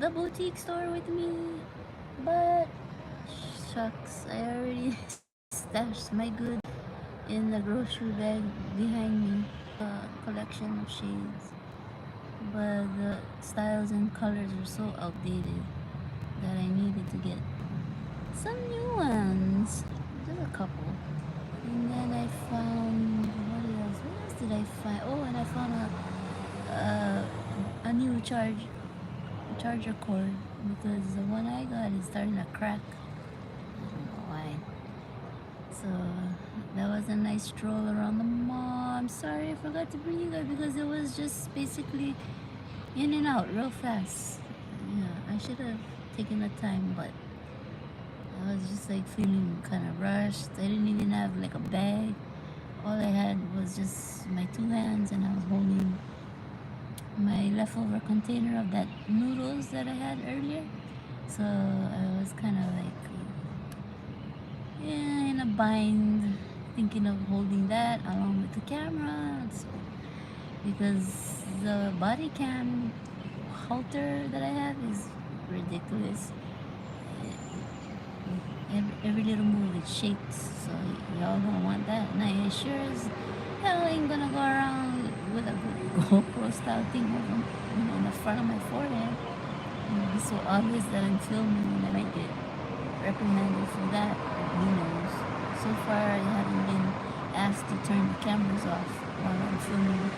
the boutique store with me, but shucks, I already stashed my goods in the grocery bag behind me. Collection of shades, but the styles and colors are so outdated that I needed to get some new ones. Just a couple. And then I found what else? What else did I find? Oh, and I found a new charger cord because the one I got is starting to crack. I don't know why. So that was a nice stroll around the mall. I'm sorry I forgot to bring you guys because it was just basically in and out real fast. Yeah, I should have taken the time, but I was just like feeling kind of rushed. I didn't even have like a bag. All I had was just my two hands, and I was holding my leftover container of that noodles that I had earlier. So I was kind of like, yeah, in a bind, thinking of holding that along with the camera. So, because the body cam halter that I have is ridiculous. Every little move it shakes, so y'all don't want that. And I sure as hell ain't gonna go around with a GoPro style thing over, in the front of my forehead. It'll be so obvious that I'm filming, and I might get reprimanded for that. Who knows? So far, I haven't been asked to turn the cameras off while I'm filming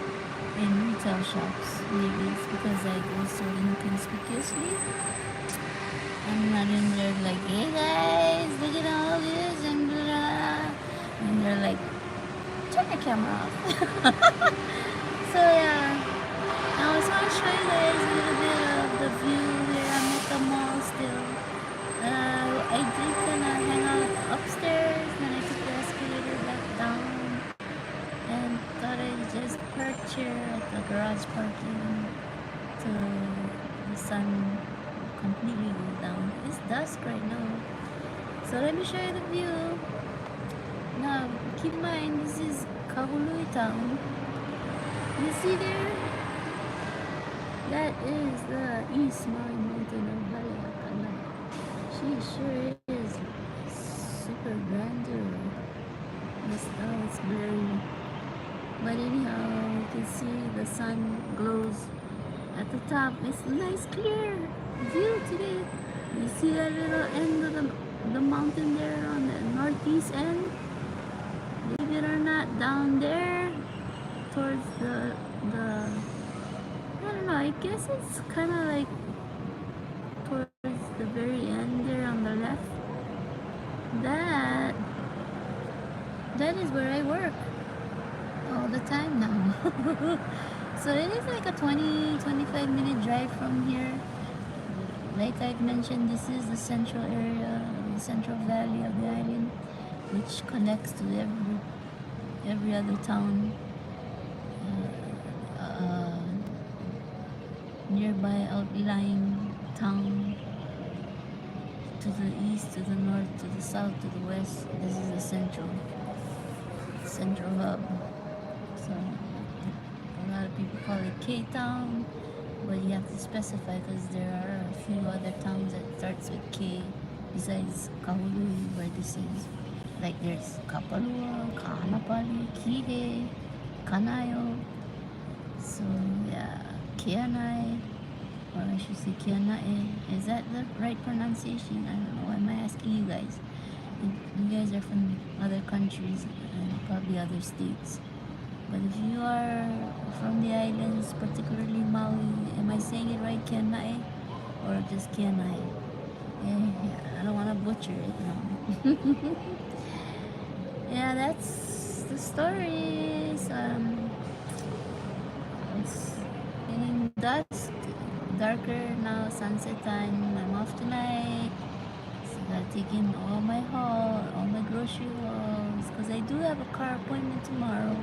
in retail shops. Maybe it's because I go so inconspicuously. I'm not in there like, hey guys, look at all this and blah, blah. And they're like, turn your camera off. So yeah, I was want to show you guys a little bit of the view here. I'm at the mall still. I did kind of hang out upstairs, then I took the escalator back down and thought I'd just park here at the garage parking till the sun completely go down. It's dusk right now. So let me show you the view. Now, keep in mind, this is Kahului town. You see there? That is the East Maui Mountain of Haleakala. She sure is super grandeur. It's blurry. But anyhow, you can see the sun glows at the top. It's nice clear view today. You see that little end of the mountain there on the northeast end? Believe it or not, down there towards the I don't know, I guess it's kind of like towards the very end there on the left. That is where I work all the time now. So it is like a 20-25 minute drive from here. Like I've mentioned, this is the central area, the central valley of the island, which connects to every other town nearby, outlying town, to the east, to the north, to the south, to the west. This is the central hub. So a lot of people call it K-Town, but you have to specify because there are a few other towns that starts with K besides Kahului, where this is. Like there's Kapalua, Kahanapali, Kihei, Kanayo. So yeah, Kianai, or I should say Kianae. Is that the right pronunciation? I don't know. Why am I asking you guys? You guys are from other countries and probably other states. But if you are from the islands, particularly Maui, am I saying it right, Kianae? Or just Kianae? Yeah, I don't want to butcher it, no. Yeah, that's the story. It's getting dusk, darker now, sunset time. I'm off tonight. So I gotta take in all my haul, all my grocery hauls, because I do have a car appointment tomorrow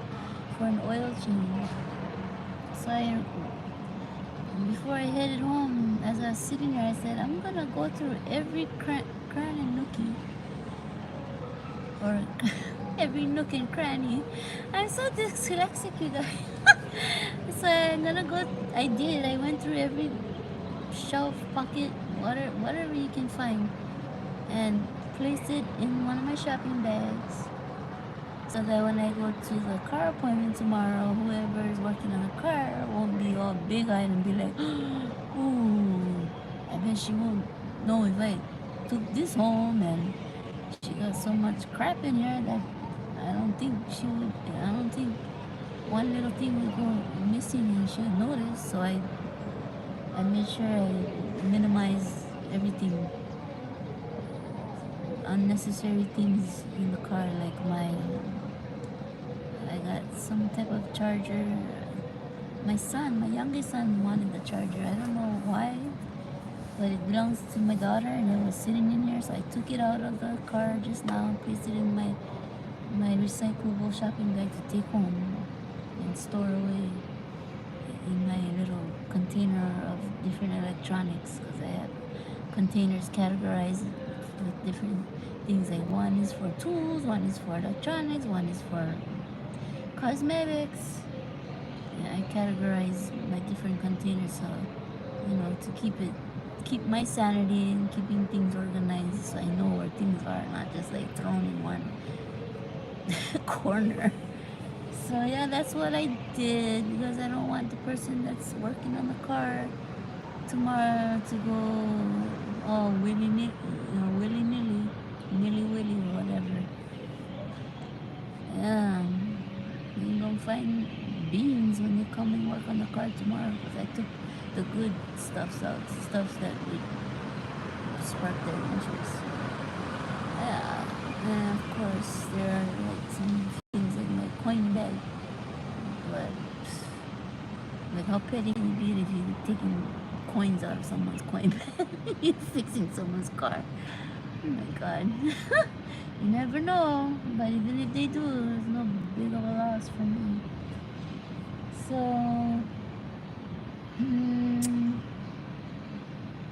for an oil change. So before I headed home, as I was sitting there, I said, I'm gonna go through every cran and nookie, or every nook and cranny. I'm so dyslexic, you guys. So I'm gonna go. I did. I went through every shelf, pocket, whatever you can find, and place it in one of my shopping bags so that when I go to the car appointment tomorrow, whoever is working on the car won't be all big-eyed and be like, ooh, I bet she won't know if I took this home and she got so much crap in here that I don't think one little thing would go missing and she would notice. So I made sure I minimize everything, unnecessary things in the car, like I got some type of charger. My youngest son wanted the charger. I don't know why, but it belongs to my daughter and it was sitting in here, so I took it out of the car just now and placed it in my recyclable shopping bag to take home and store away in my little container of different electronics, because I have containers categorized with different things. Like one is for tools, one is for electronics, one is for cosmetics. Yeah, I categorize my different containers, so to keep my sanity and keeping things organized, so I know where things are, not just like thrown in one corner. So yeah, that's what I did, because I don't want the person that's working on the car tomorrow to go all willy-nilly, nilly-willy, or whatever. Yeah, you don't find beans when you come and work on the car tomorrow, because I took the good stuffs out, stuff that would spark their interest. Yeah, and of course there are like some things in my coin bag, but like how petty can you be if you're taking coins out of someone's coin bag? You're fixing someone's car. Oh my god. You never know, but even if they do, it's no big of a loss for me. So,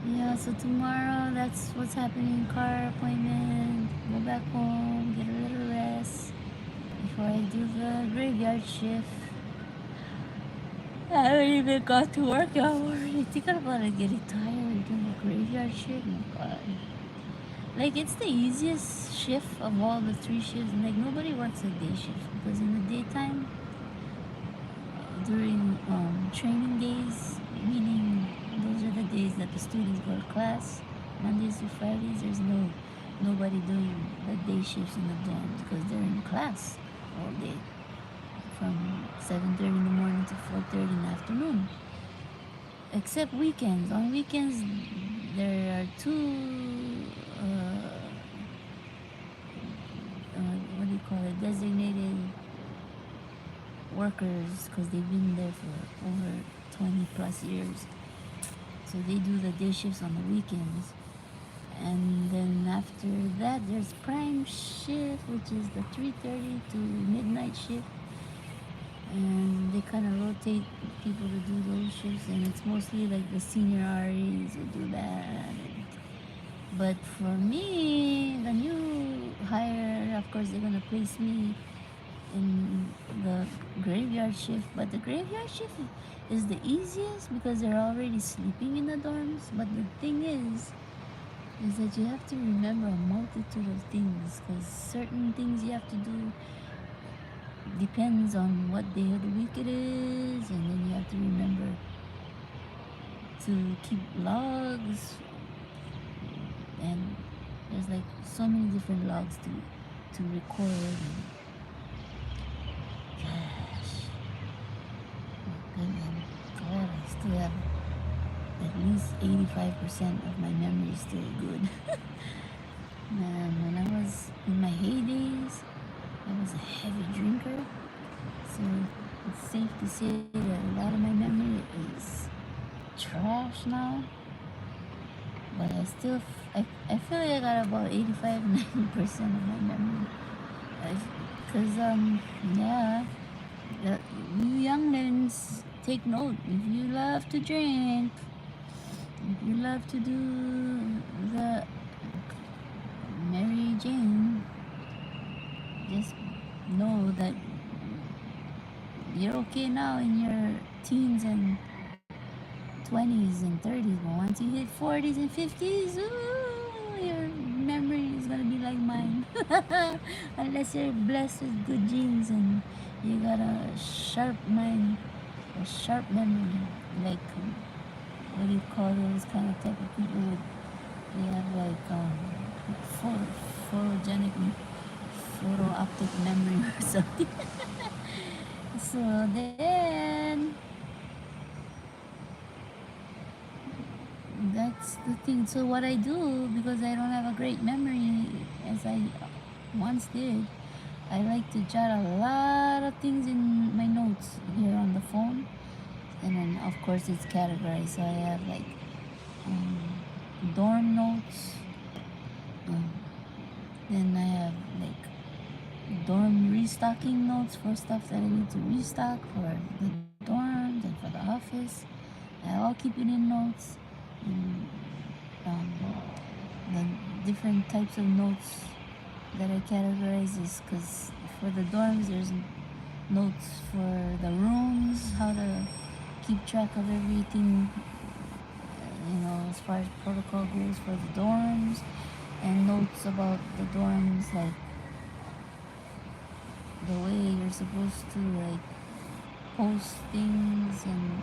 yeah, so tomorrow that's what's happening. Car appointment, go back home, get a little rest before I do the graveyard shift. I haven't even got to work. I'm already thinking about it, getting tired doing the graveyard shift. Oh my god. Like, it's the easiest shift of all the 3 shifts. Like, nobody works a day shift, because in the daytime, during training days, meaning those are the days that the students go to class, Mondays to Fridays, there's nobody doing the day shifts in the dorm, because they're in class all day from 7:30 in the morning to 4:30 in the afternoon. Except weekends. On weekends, there are 2 what do you call it, designated workers, because they've been there for over 20 plus years. So they do the day shifts on the weekends. And then after that, there's prime shift, which is the 3:30 to midnight shift. And they kind of rotate people to do those shifts, and it's mostly like the senior RAs who do that. But for me, the new hire, of course, they're gonna place me in the graveyard shift. But the graveyard shift is the easiest because they're already sleeping in the dorms. But the thing is that you have to remember a multitude of things, because certain things you have to do depends on what day of the week it is, and then you have to remember to keep logs, and there's like so many different logs to record. And gosh, God, I still have at least 85% of my memory still good. Man, when I was in my heydays, I was a heavy drinker, so it's safe to say that a lot of my memory is trash now. But I feel like I got about 85-90% of my memory. Because yeah, you younglings, take note. If you love to drink, if you love to do the Mary Jane, just know that you're okay now in your teens and 20s and 30s, but once you hit 40s and 50s, ooh, your memory is gonna be like mine. Unless you're blessed with good genes and you got a sharp mind, a sharp memory. Like, what do you call those kind of type of people with, they have like photogenic, photo optic memory or something. So then, that's the thing. So what I do, because I don't have a great memory as I once did, I like to jot a lot of things in my notes here on the phone, and then of course it's categorized. So I have like um, dorm notes, um, then I have like dorm restocking notes for stuff that I need to restock for the dorms and for the office. I all keep it in notes. And, um, the different types of notes that I categorize is because for the dorms there's notes for the rooms, how to keep track of everything, as far as protocol goes for the dorms, and notes about the dorms, like the way you're supposed to like post things and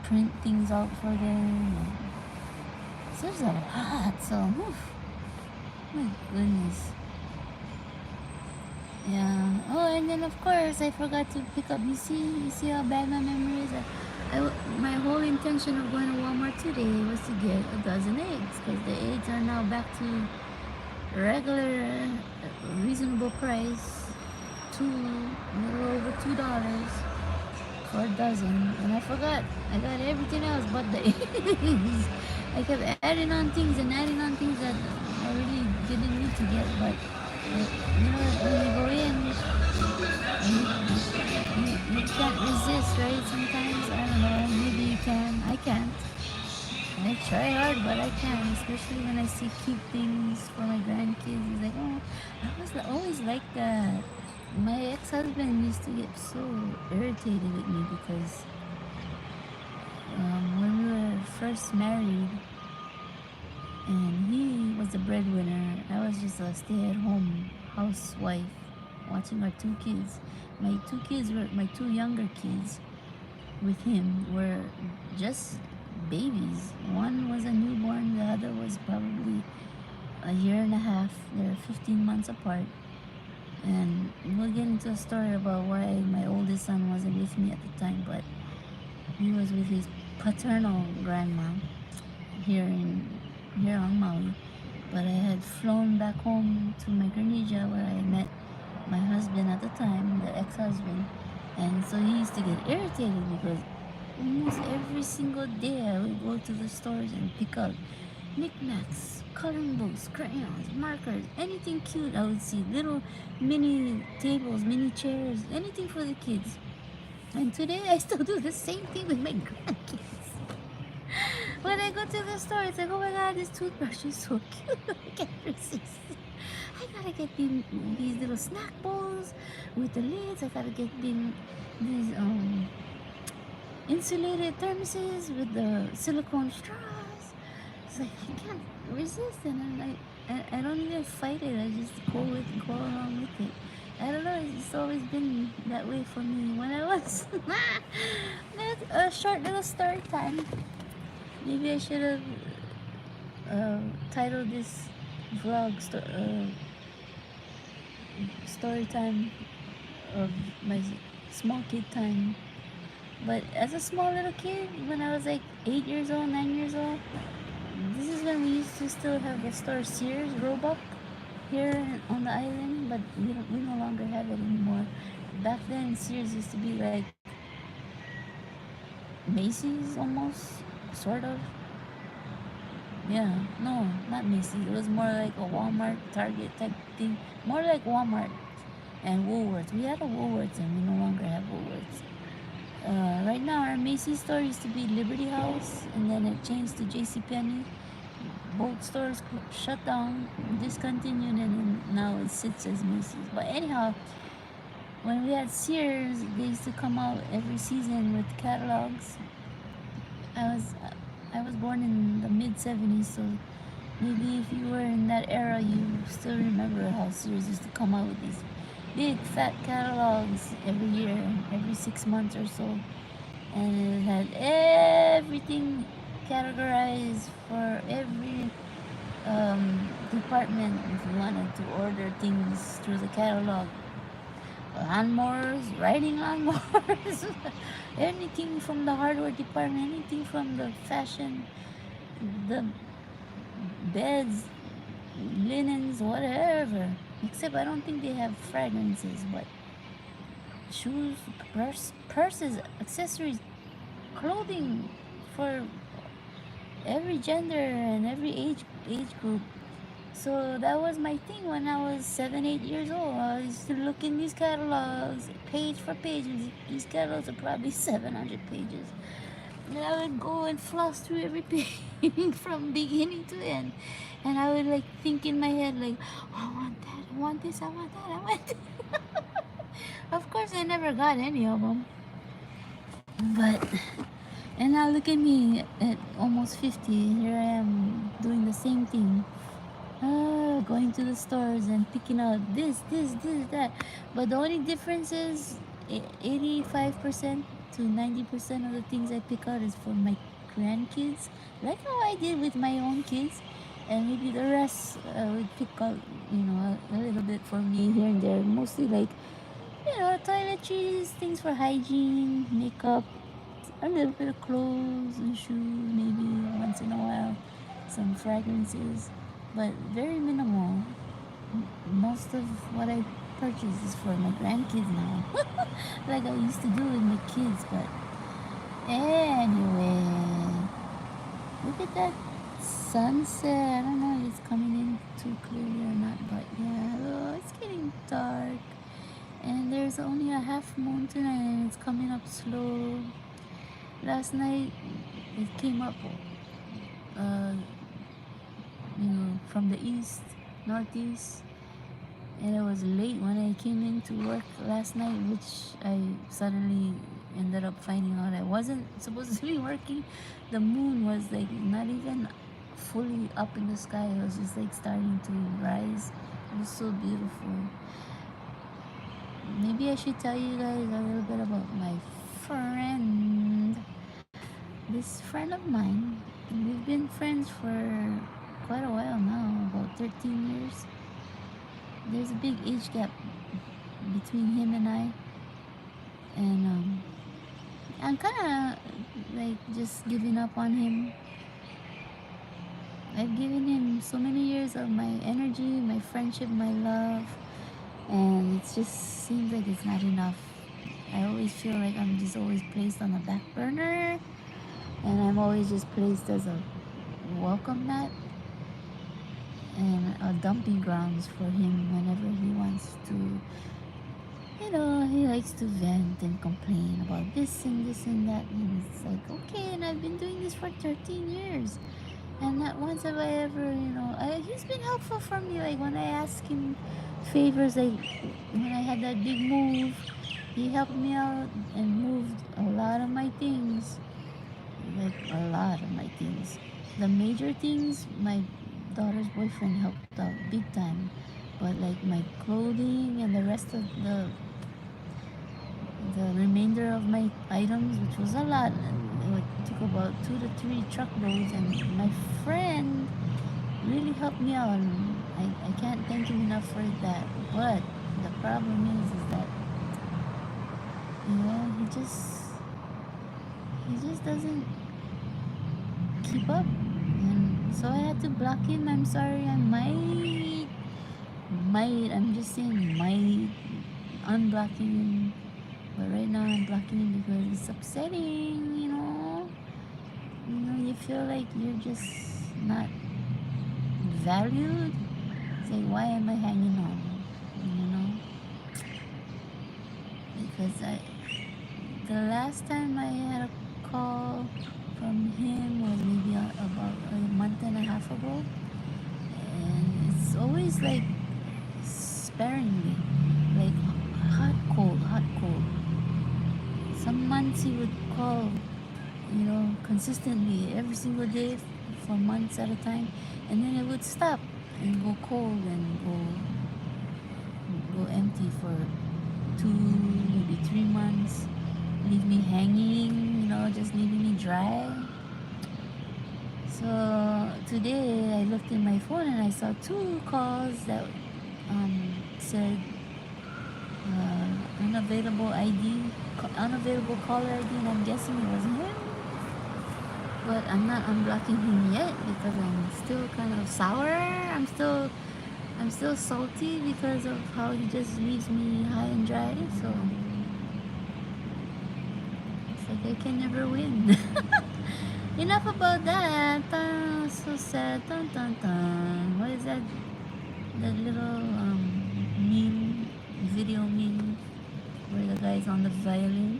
print things out for them. So there's a lot. So, oof, my goodness. Yeah. Oh, and then of course I forgot to pick up. You see how bad my memory is. My whole intention of going to Walmart today was to get a dozen eggs, because the eggs are now back to regular, reasonable price, a little over $2 for a dozen, and I forgot. I got everything else but the eggs. I kept adding on things and adding on things that I really didn't need to get, but when you go in, you can't resist, right? Sometimes, I don't know, maybe you can. I can't. I try hard, but I can't, especially when I see cute things for my grandkids. It's like, oh, I was always like that. My ex-husband used to get so irritated with me because when we were first married and he was the breadwinner, I was just a stay-at-home housewife watching our two kids. My two younger kids with him were just babies. One was a newborn, the other was probably a year and a half. They're 15 months apart. And we'll get into a story about why my oldest son wasn't with me at the time, but he was with his paternal grandma here on Maui. But I had flown back home to Micronesia, where I met my husband at the time, the ex-husband, and so he used to get irritated because almost every single day I would go to the stores and pick up knickknacks, coloring books, crayons, markers, anything cute I would see. Little mini tables, mini chairs, anything for the kids. And today I still do the same thing with my grandkids. When I go to the store, it's like, oh my god, this toothbrush is so cute. I can't resist. I gotta get these little snack bowls with the lids. I gotta get these insulated thermoses with the silicone straws. It's like I can't resist, and I'm like, I don't even fight it. I just go along with it. I don't know. It's always been that way for me. When I was that's a short little story time. Maybe I should have titled this vlog story time of my small kid time. But as a small little kid, when I was like 8 years old, 9 years old, this is when we used to still have the store Sears Roebuck here on the island, but we no longer have it anymore. Back then, Sears used to be like Macy's almost, sort of. Yeah, no, not Macy's. It was more like a Walmart, Target type thing. More like Walmart and Woolworths. We had a Woolworths and we no longer have Woolworths. Right now, our Macy's store used to be Liberty House, and then it changed to JCPenney. Both stores shut down, discontinued, and now it sits as Macy's. But anyhow, when we had Sears, they used to come out every season with catalogs. I was I was born in the mid '70s, so maybe if you were in that era, you still remember how Sears used to come out with these big fat catalogs every year, every 6 months or so, and it had everything categorized for every department. If you wanted to order things through the catalog, lawnmowers, riding lawnmowers, anything from the hardware department, anything from the fashion, the beds, linens, whatever. Except I don't think they have fragrances, but shoes, purses, accessories, clothing for every gender and every age group. So that was my thing when I was 7, 8 years old. I used to look in these catalogs, page for page. And these catalogs are probably 700 pages. And I would go and floss through every page from beginning to end. And I would like think in my head like, oh, I want that, I want this, I want that, I want that. Of course, I never got any of them. But and now look at me at almost 50. Here I am doing the same thing. Going to the stores and picking out this, that. But the only difference is 85% to 90% of the things I pick out is for my grandkids, like how I did with my own kids. And maybe the rest I would pick out, a little bit for me here and there. Mostly like, toiletries, things for hygiene, makeup, a little bit of clothes and shoes, maybe once in a while, some fragrances, but very minimal. Most of what I purchase is for my grandkids now, like I used to do with my kids. But anyway, look at that sunset. I don't know if it's coming in too clearly or not, but yeah, it's getting dark. And there's only a half moon tonight, and it's coming up slow. Last night it came up, uh, from the east, northeast, and it was late when I came into work last night, which I suddenly ended up finding out I wasn't supposed to be working. The moon was like not even fully up in the sky. It was just like starting to rise. It was so beautiful. Maybe I should tell you guys a little bit about my friend. This friend of mine, we've been friends for quite a while now, about 13 years. There's a big age gap between him and I, and I'm kind of like just giving up on him. I've given him so many years of my energy, my friendship, my love, and it just seems like it's not enough. I always feel like I'm just always placed on the back burner, and I'm always just placed as a welcome mat and a dumping grounds for him whenever he wants to. He likes to vent and complain about this and this and that, and it's like, okay, and I've been doing this for 13 years, and not once have I ever, he's been helpful for me. Like when I ask him favors, like when I had that big move, he helped me out and moved a lot of my things, like a lot of my things. The major things, my daughter's boyfriend helped out big time, but like my clothing and the rest of the remainder of my items, which was a lot, it took about 2 to 3 truckloads, and my friend really helped me out. And I can't thank him enough for that. But the problem is that he just doesn't keep up, and so I had to block him. I'm sorry. I I'm just saying might unblocking him, but right now I'm blocking him because it's upsetting. You feel like you're just not valued. It's like, why am I hanging on? Because the last time I had a call from him was maybe about a month and a half ago, and it's always like sparingly, like hot, cold, hot, cold. Some months he would call, consistently every single day for months at a time, and then it would stop and go cold and go empty for 2 maybe 3 months, leave me hanging, just leaving me dry. So today I looked in my phone and I saw 2 calls that said unavailable ID, unavailable caller ID, and I'm guessing it wasn't him. But I'm not unblocking him yet because I'm still kind of sour. I'm still salty because of how he just leaves me high and dry. So it's like I can never win. Enough about that. So sad. Dun, dun, dun. What is that? That little meme, video meme, where the guy's on the violin.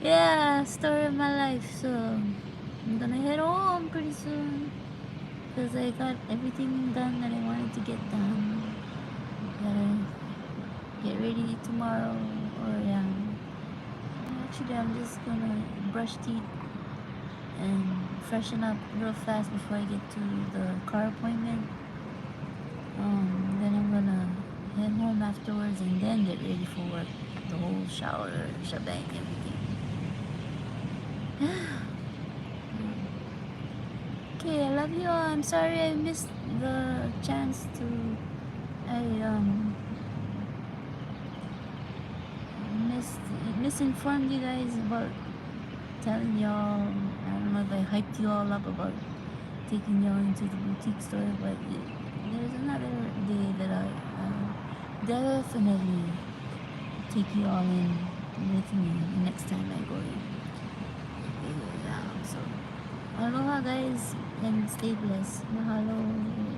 Yeah, story of my life. So I'm gonna head home pretty soon because I got everything done that I wanted to get done. Gotta get ready tomorrow, or yeah. Actually, I'm just gonna brush teeth and freshen up real fast before I get to the car appointment. Then I'm gonna head home afterwards and then get ready for work. The whole shower, shebang, everything. Okay, I love you all. I'm sorry I missed the chance to. I misinformed you guys about telling y'all. I don't know if I hyped you all up about taking y'all into the boutique store, but there's another day that I definitely take you all in with me next time I go in. So aloha guys and stay blessed. Mahalo.